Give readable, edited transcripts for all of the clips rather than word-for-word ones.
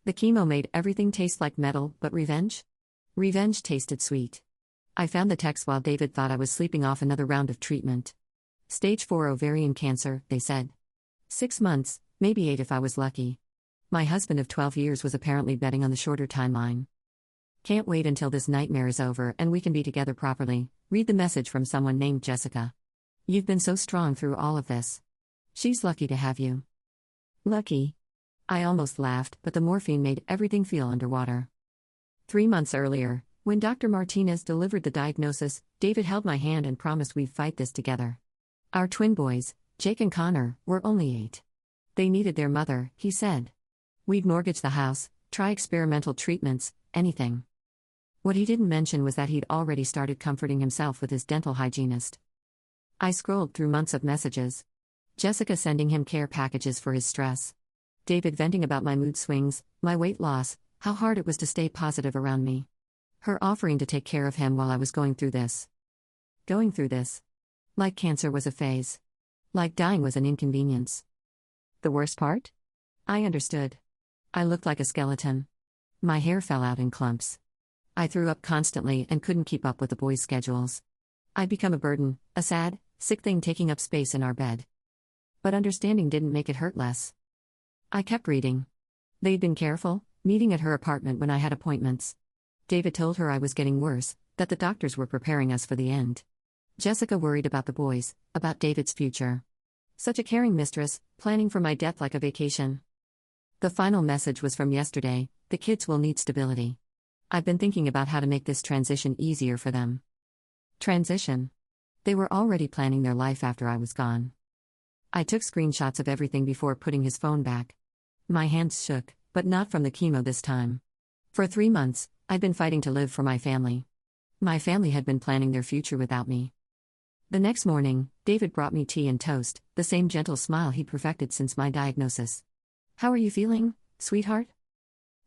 The chemo made everything taste like metal, but revenge? Revenge tasted sweet. I found the text while David thought I was sleeping off another round of treatment. Stage 4 ovarian cancer, they said. 6 months, maybe 8 if I was lucky. My husband of 12 years was apparently betting on the shorter timeline. Can't wait until this nightmare is over and we can be together properly. Read the message from someone named Jessica. You've been so strong through all of this. She's lucky to have you. Lucky. I almost laughed, but the morphine made everything feel underwater. 3 months earlier, when Dr. Martinez delivered the diagnosis, David held my hand and promised we'd fight this together. Our twin boys, Jake and Connor, were only 8. They needed their mother, he said. We'd mortgage the house, try experimental treatments, anything. What he didn't mention was that he'd already started comforting himself with his dental hygienist. I scrolled through months of messages. Jessica sending him care packages for his stress. David venting about my mood swings, my weight loss, how hard it was to stay positive around me. Her offering to take care of him while I was going through this. Going through this. Like cancer was a phase. Like dying was an inconvenience. The worst part? I understood. I looked like a skeleton. My hair fell out in clumps. I threw up constantly and couldn't keep up with the boys' schedules. I'd become a burden, a sad, sick thing taking up space in our bed. But understanding didn't make it hurt less. I kept reading. They'd been careful, meeting at her apartment when I had appointments. David told her I was getting worse, that the doctors were preparing us for the end. Jessica worried about the boys, about David's future. Such a caring mistress, planning for my death like a vacation. The final message was from yesterday: the kids will need stability. I've been thinking about how to make this transition easier for them. Transition? They were already planning their life after I was gone. I took screenshots of everything before putting his phone back. My hands shook, but not from the chemo this time. For 3 months, I'd been fighting to live for my family. My family had been planning their future without me. The next morning, David brought me tea and toast, the same gentle smile he'd perfected since my diagnosis. How are you feeling, sweetheart?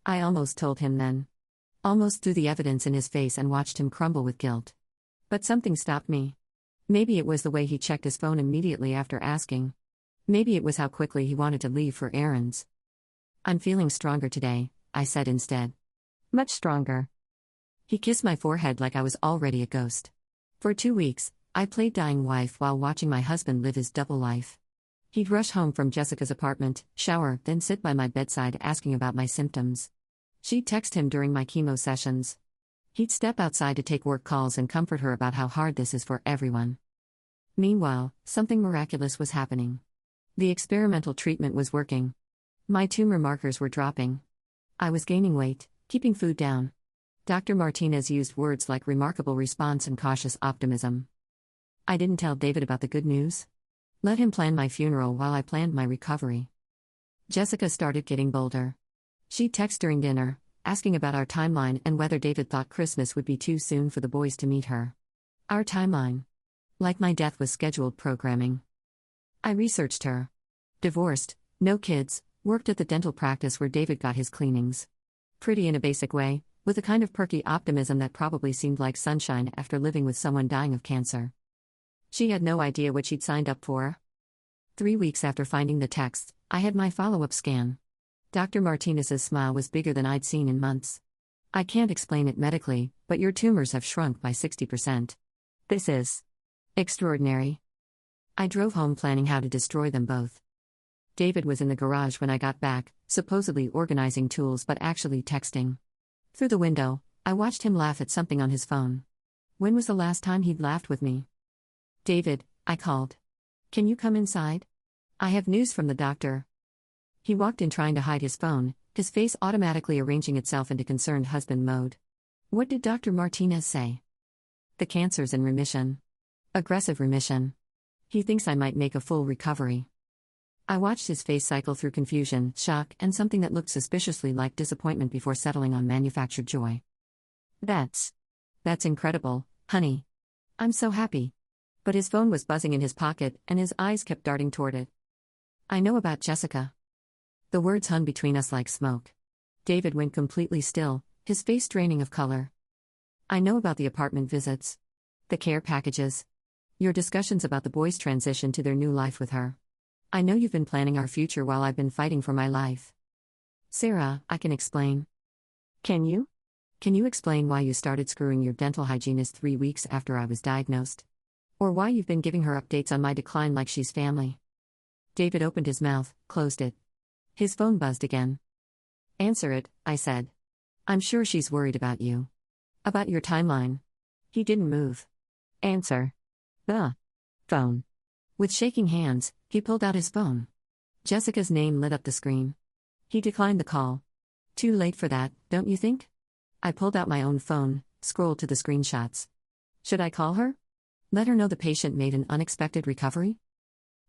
I almost told him then. Almost threw the evidence in his face and watched him crumble with guilt. But something stopped me. Maybe it was the way he checked his phone immediately after asking. Maybe it was how quickly he wanted to leave for errands. I'm feeling stronger today, I said instead. Much stronger. He kissed my forehead like I was already a ghost. For 2 weeks, I played dying wife while watching my husband live his double life. He'd rush home from Jessica's apartment, shower, then sit by my bedside asking about my symptoms. She'd text him during my chemo sessions. He'd step outside to take work calls and comfort her about how hard this is for everyone. Meanwhile, something miraculous was happening. The experimental treatment was working. My tumor markers were dropping. I was gaining weight, keeping food down. Dr. Martinez used words like remarkable response and cautious optimism. I didn't tell David about the good news. Let him plan my funeral while I planned my recovery. Jessica started getting bolder. She'd text during dinner, asking about our timeline and whether David thought Christmas would be too soon for the boys to meet her. Our timeline. Like my death was scheduled programming. I researched her. Divorced, no kids, worked at the dental practice where David got his cleanings. Pretty in a basic way, with a kind of perky optimism that probably seemed like sunshine after living with someone dying of cancer. She had no idea what she'd signed up for. 3 weeks after finding the text, I had my follow-up scan. Dr. Martinez's smile was bigger than I'd seen in months. I can't explain it medically, but your tumors have shrunk by 60%. This is extraordinary. I drove home planning how to destroy them both. David was in the garage when I got back, supposedly organizing tools but actually texting. Through the window, I watched him laugh at something on his phone. When was the last time he'd laughed with me? David, I called. Can you come inside? I have news from the doctor. He walked in trying to hide his phone, his face automatically arranging itself into concerned husband mode. What did Dr. Martinez say? The cancer's in remission. Aggressive remission. He thinks I might make a full recovery. I watched his face cycle through confusion, shock, and something that looked suspiciously like disappointment before settling on manufactured joy. That's incredible, honey. I'm so happy. But his phone was buzzing in his pocket, and his eyes kept darting toward it. I know about Jessica. The words hung between us like smoke. David went completely still, his face draining of color. I know about the apartment visits. The care packages. Your discussions about the boys' transition to their new life with her. I know you've been planning our future while I've been fighting for my life. Sarah, I can explain. Can you? Can you explain why you started screwing your dental hygienist 3 weeks after I was diagnosed? Or why you've been giving her updates on my decline like she's family? David opened his mouth, closed it. His phone buzzed again. Answer it, I said. I'm sure she's worried about you. About your timeline. He didn't move. Answer. The phone. With shaking hands, he pulled out his phone. Jessica's name lit up the screen. He declined the call. Too late for that, don't you think? I pulled out my own phone, scrolled to the screenshots. Should I call her? Let her know the patient made an unexpected recovery?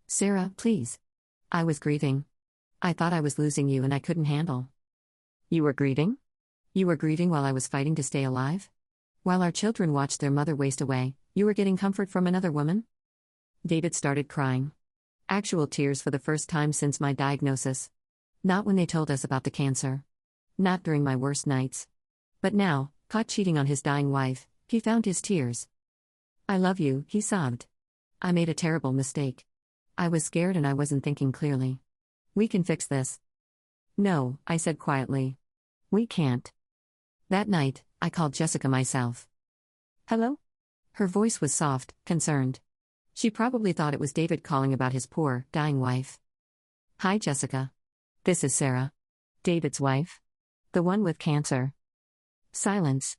Sarah, please. I was grieving. I thought I was losing you and I couldn't handle. You were grieving? You were grieving while I was fighting to stay alive? While our children watched their mother waste away, you were getting comfort from another woman? David started crying. Actual tears for the first time since my diagnosis. Not when they told us about the cancer. Not during my worst nights. But now, caught cheating on his dying wife, he found his tears. I love you, he sobbed. I made a terrible mistake. I was scared and I wasn't thinking clearly. We can fix this. No, I said quietly. We can't. That night, I called Jessica myself. Hello? Her voice was soft, concerned. She probably thought it was David calling about his poor, dying wife. Hi, Jessica. This is Sarah. David's wife. The one with cancer. Silence.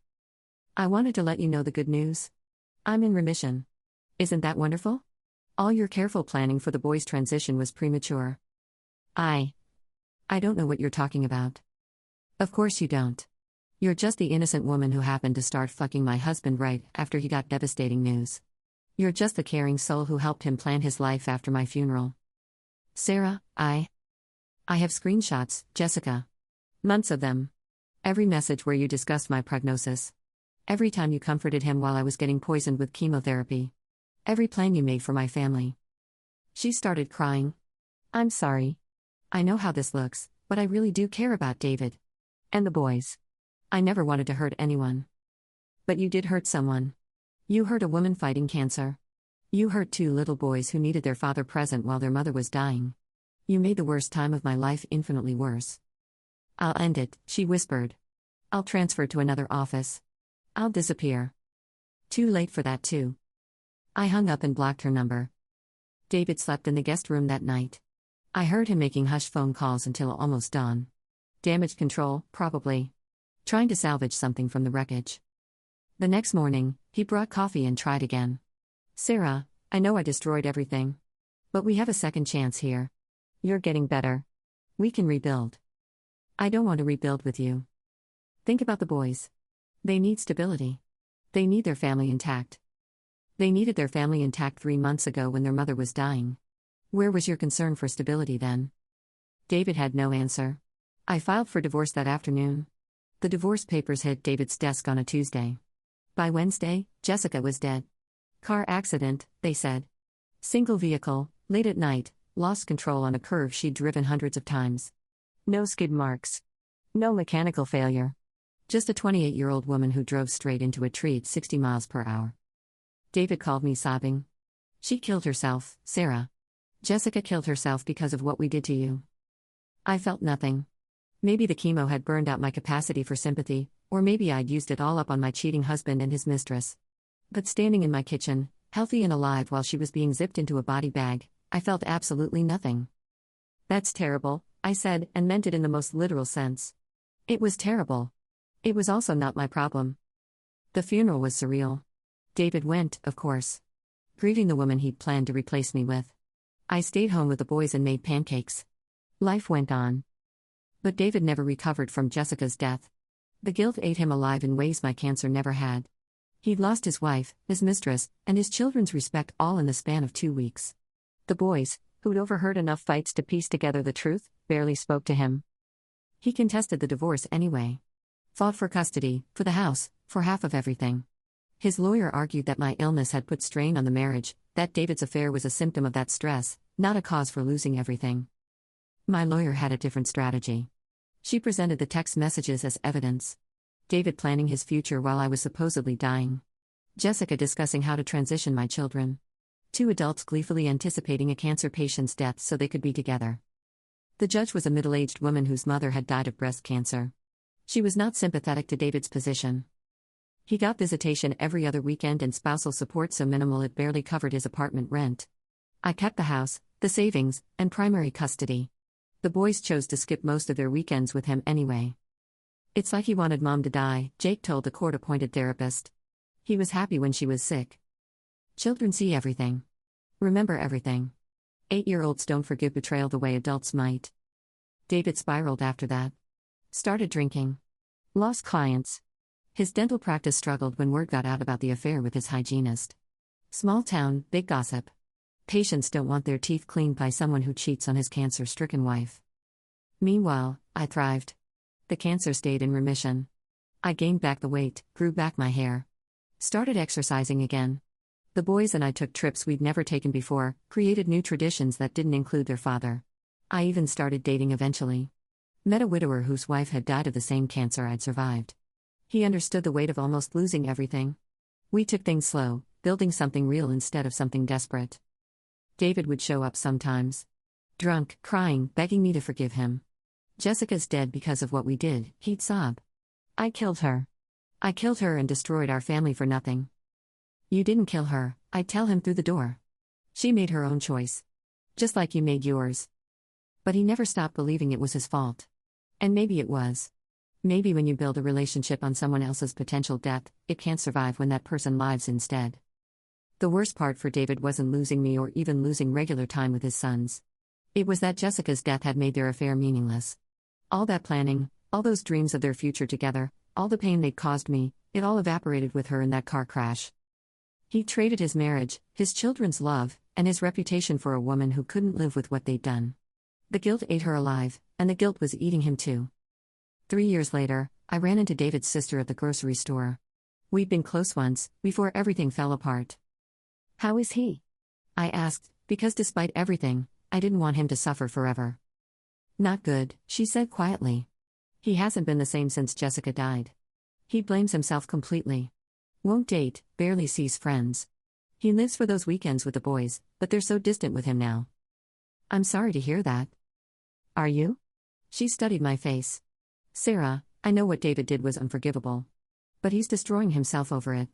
I wanted to let you know the good news. I'm in remission. Isn't that wonderful? All your careful planning for the boy's transition was premature. I don't know what you're talking about. Of course you don't. You're just the innocent woman who happened to start fucking my husband right after he got devastating news. You're just the caring soul who helped him plan his life after my funeral. Sarah, I have screenshots, Jessica. Months of them. Every message where you discussed my prognosis. Every time you comforted him while I was getting poisoned with chemotherapy. Every plan you made for my family. She started crying. I'm sorry. I know how this looks, but I really do care about David. And the boys. I never wanted to hurt anyone. But you did hurt someone. You hurt a woman fighting cancer. You hurt 2 little boys who needed their father present while their mother was dying. You made the worst time of my life infinitely worse. I'll end it, she whispered. I'll transfer to another office. I'll disappear. Too late for that too. I hung up and blocked her number. David slept in the guest room that night. I heard him making hush phone calls until almost dawn. Damage control, probably. Trying to salvage something from the wreckage. The next morning, he brought coffee and tried again. Sarah, I know I destroyed everything. But we have a second chance here. You're getting better. We can rebuild. I don't want to rebuild with you. Think about the boys. They need stability. They need their family intact. They needed their family intact 3 months ago when their mother was dying. Where was your concern for stability then? David had no answer. I filed for divorce that afternoon. The divorce papers hit David's desk on a Tuesday. By Wednesday, Jessica was dead. Car accident, they said. Single vehicle, late at night, lost control on a curve she'd driven hundreds of times. No skid marks. No mechanical failure. Just a 28-year-old woman who drove straight into a tree at 60 miles per hour. David called me sobbing. She killed herself, Sarah. Jessica killed herself because of what we did to you. I felt nothing. Maybe the chemo had burned out my capacity for sympathy, or maybe I'd used it all up on my cheating husband and his mistress. But standing in my kitchen, healthy and alive while she was being zipped into a body bag, I felt absolutely nothing. That's terrible, I said, and meant it in the most literal sense. It was terrible. It was also not my problem. The funeral was surreal. David went, of course. Grieving the woman he'd planned to replace me with. I stayed home with the boys and made pancakes. Life went on. But David never recovered from Jessica's death. The guilt ate him alive in ways my cancer never had. He'd lost his wife, his mistress, and his children's respect all in the span of 2 weeks. The boys, who'd overheard enough fights to piece together the truth, barely spoke to him. He contested the divorce anyway. Fought for custody, for the house, for half of everything. His lawyer argued that my illness had put strain on the marriage, that David's affair was a symptom of that stress, not a cause for losing everything. My lawyer had a different strategy. She presented the text messages as evidence. David planning his future while I was supposedly dying. Jessica discussing how to transition my children. 2 adults gleefully anticipating a cancer patient's death so they could be together. The judge was a middle-aged woman whose mother had died of breast cancer. She was not sympathetic to David's position. He got visitation every other weekend and spousal support so minimal it barely covered his apartment rent. I kept the house, the savings, and primary custody. The boys chose to skip most of their weekends with him anyway. It's like he wanted Mom to die, Jake told the court-appointed therapist. He was happy when she was sick. Children see everything. Remember everything. 8-year-olds don't forgive betrayal the way adults might. David spiraled after that. Started drinking. Lost clients. His dental practice struggled when word got out about the affair with his hygienist. Small town, big gossip. Patients don't want their teeth cleaned by someone who cheats on his cancer-stricken wife. Meanwhile, I thrived. The cancer stayed in remission. I gained back the weight, grew back my hair. Started exercising again. The boys and I took trips we'd never taken before, created new traditions that didn't include their father. I even started dating eventually. Met a widower whose wife had died of the same cancer I'd survived. He understood the weight of almost losing everything. We took things slow, building something real instead of something desperate. David would show up sometimes. Drunk, crying, begging me to forgive him. Jessica's dead because of what we did, he'd sob. I killed her. I killed her and destroyed our family for nothing. You didn't kill her, I'd tell him through the door. She made her own choice. Just like you made yours. But he never stopped believing it was his fault. And maybe it was. Maybe when you build a relationship on someone else's potential death, it can't survive when that person lives instead. The worst part for David wasn't losing me or even losing regular time with his sons. It was that Jessica's death had made their affair meaningless. All that planning, all those dreams of their future together, all the pain they'd caused me, it all evaporated with her in that car crash. He traded his marriage, his children's love, and his reputation for a woman who couldn't live with what they'd done. The guilt ate her alive, and the guilt was eating him too. 3 years later, I ran into David's sister at the grocery store. We'd been close once, before everything fell apart. How is he? I asked, because despite everything, I didn't want him to suffer forever. Not good, she said quietly. He hasn't been the same since Jessica died. He blames himself completely. Won't date, barely sees friends. He lives for those weekends with the boys, but they're so distant with him now. I'm sorry to hear that. Are you? She studied my face. Sarah, I know what David did was unforgivable. But he's destroying himself over it.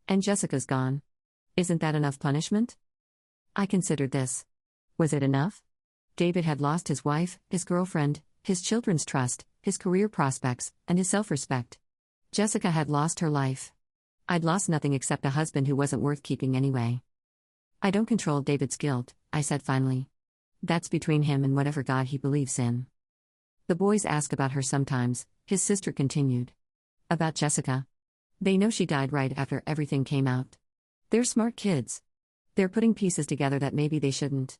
And Jessica's gone. Isn't that enough punishment? I considered this. Was it enough? David had lost his wife, his girlfriend, his children's trust, his career prospects, and his self-respect. Jessica had lost her life. I'd lost nothing except a husband who wasn't worth keeping anyway. I don't control David's guilt, I said finally. That's between him and whatever God he believes in. The boys ask about her sometimes, his sister continued. About Jessica. They know she died right after everything came out. They're smart kids. They're putting pieces together that maybe they shouldn't.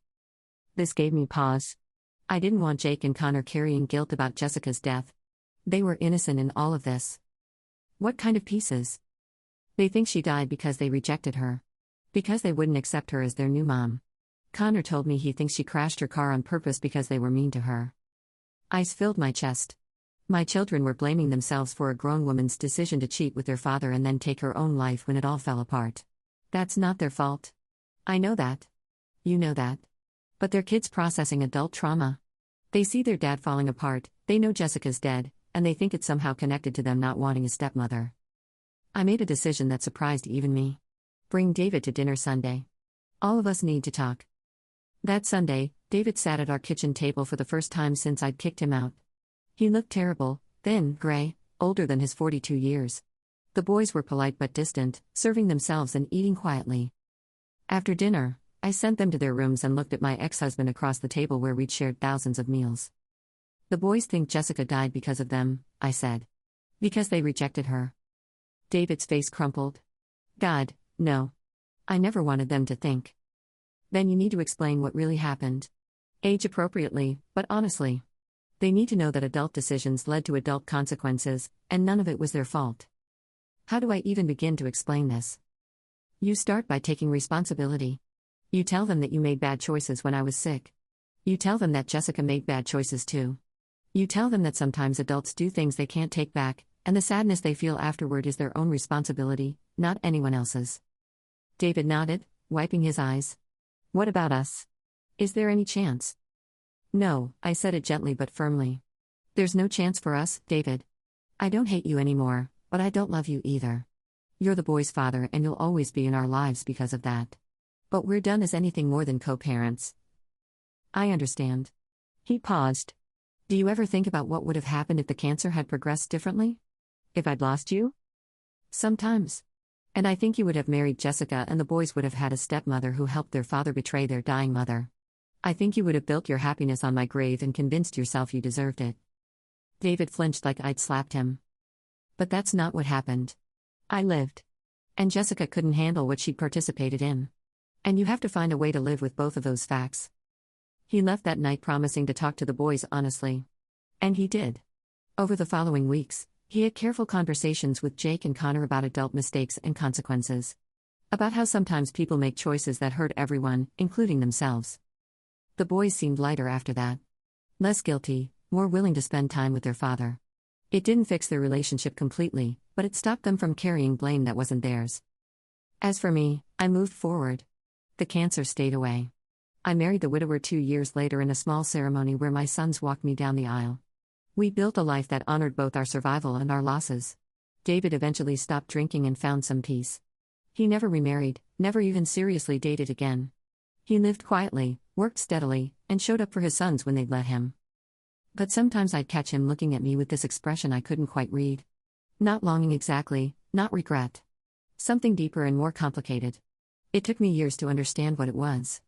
This gave me pause. I didn't want Jake and Connor carrying guilt about Jessica's death. They were innocent in all of this. What kind of pieces? They think she died because they rejected her. Because they wouldn't accept her as their new mom. Connor told me he thinks she crashed her car on purpose because they were mean to her. Ice filled my chest. My children were blaming themselves for a grown woman's decision to cheat with their father and then take her own life when it all fell apart. That's not their fault. I know that. You know that. But they're kids processing adult trauma. They see their dad falling apart, they know Jessica's dead, and they think it's somehow connected to them not wanting a stepmother. I made a decision that surprised even me. Bring David to dinner Sunday. All of us need to talk. That Sunday, David sat at our kitchen table for the first time since I'd kicked him out. He looked terrible, thin, gray, older than his 42 years. The boys were polite but distant, serving themselves and eating quietly. After dinner, I sent them to their rooms and looked at my ex-husband across the table where we'd shared thousands of meals. The boys think Jessica died because of them, I said. Because they rejected her. David's face crumpled. God, no. I never wanted them to think. Then you need to explain what really happened. Age appropriately, but honestly. They need to know that adult decisions led to adult consequences, and none of it was their fault. How do I even begin to explain this? You start by taking responsibility. You tell them that you made bad choices when I was sick. You tell them that Jessica made bad choices too. You tell them that sometimes adults do things they can't take back, and the sadness they feel afterward is their own responsibility, not anyone else's. David nodded, wiping his eyes. What about us? Is there any chance? No, I said it gently but firmly. There's no chance for us, David. I don't hate you anymore, but I don't love you either. You're the boy's father and you'll always be in our lives because of that. But we're done as anything more than co-parents. I understand. He paused. Do you ever think about what would have happened if the cancer had progressed differently? If I'd lost you? Sometimes. And I think you would have married Jessica and the boys would have had a stepmother who helped their father betray their dying mother. I think you would have built your happiness on my grave and convinced yourself you deserved it. David flinched like I'd slapped him. But that's not what happened. I lived. And Jessica couldn't handle what she'd participated in. And you have to find a way to live with both of those facts. He left that night promising to talk to the boys honestly. And he did. Over the following weeks, he had careful conversations with Jake and Connor about adult mistakes and consequences. About how sometimes people make choices that hurt everyone, including themselves. The boys seemed lighter after that. Less guilty, more willing to spend time with their father. It didn't fix their relationship completely, but it stopped them from carrying blame that wasn't theirs. As for me, I moved forward. The cancer stayed away. I married the widower 2 years later in a small ceremony where my sons walked me down the aisle. We built a life that honored both our survival and our losses. David eventually stopped drinking and found some peace. He never remarried, never even seriously dated again. He lived quietly, worked steadily, and showed up for his sons when they'd let him. But sometimes I'd catch him looking at me with this expression I couldn't quite read. Not longing exactly, not regret. Something deeper and more complicated. It took me years to understand what it was.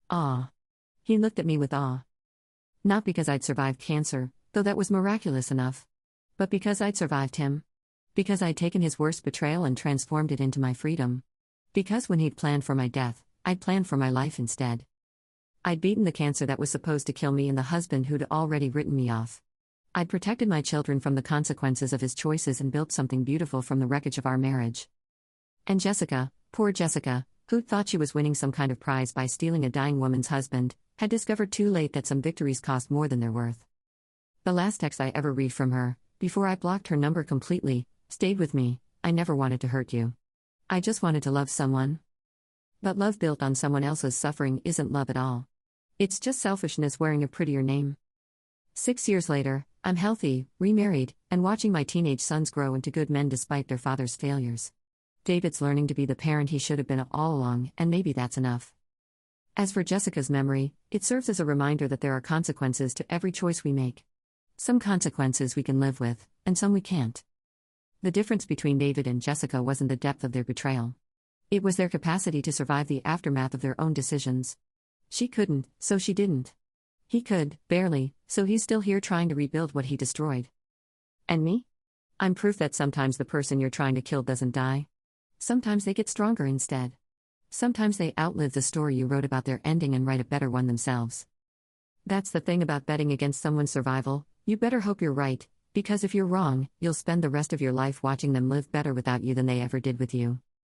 Awe. He looked at me with awe. Not because I'd survived cancer, though that was miraculous enough. But because I'd survived him. Because I'd taken his worst betrayal and transformed it into my freedom. Because when he'd planned for my death, I'd planned for my life instead. I'd beaten the cancer that was supposed to kill me and the husband who'd already written me off. I'd protected my children from the consequences of his choices and built something beautiful from the wreckage of our marriage. And Jessica, poor Jessica, who'd thought she was winning some kind of prize by stealing a dying woman's husband, had discovered too late that some victories cost more than they're worth. The last text I ever read from her, before I blocked her number completely, stayed with me. I never wanted to hurt you. I just wanted to love someone. But love built on someone else's suffering isn't love at all. It's just selfishness wearing a prettier name. 6 years later, I'm healthy, remarried, and watching my teenage sons grow into good men despite their father's failures. David's learning to be the parent he should have been all along, and maybe that's enough. As for Jessica's memory, it serves as a reminder that there are consequences to every choice we make. Some consequences we can live with, and some we can't. The difference between David and Jessica wasn't the depth of their betrayal. It was their capacity to survive the aftermath of their own decisions. She couldn't, so she didn't. He could, barely, so he's still here trying to rebuild what he destroyed. And me? I'm proof that sometimes the person you're trying to kill doesn't die. Sometimes they get stronger instead. Sometimes they outlive the story you wrote about their ending and write a better one themselves. That's the thing about betting against someone's survival, you better hope you're right, because if you're wrong, you'll spend the rest of your life watching them live better without you than they ever did with you.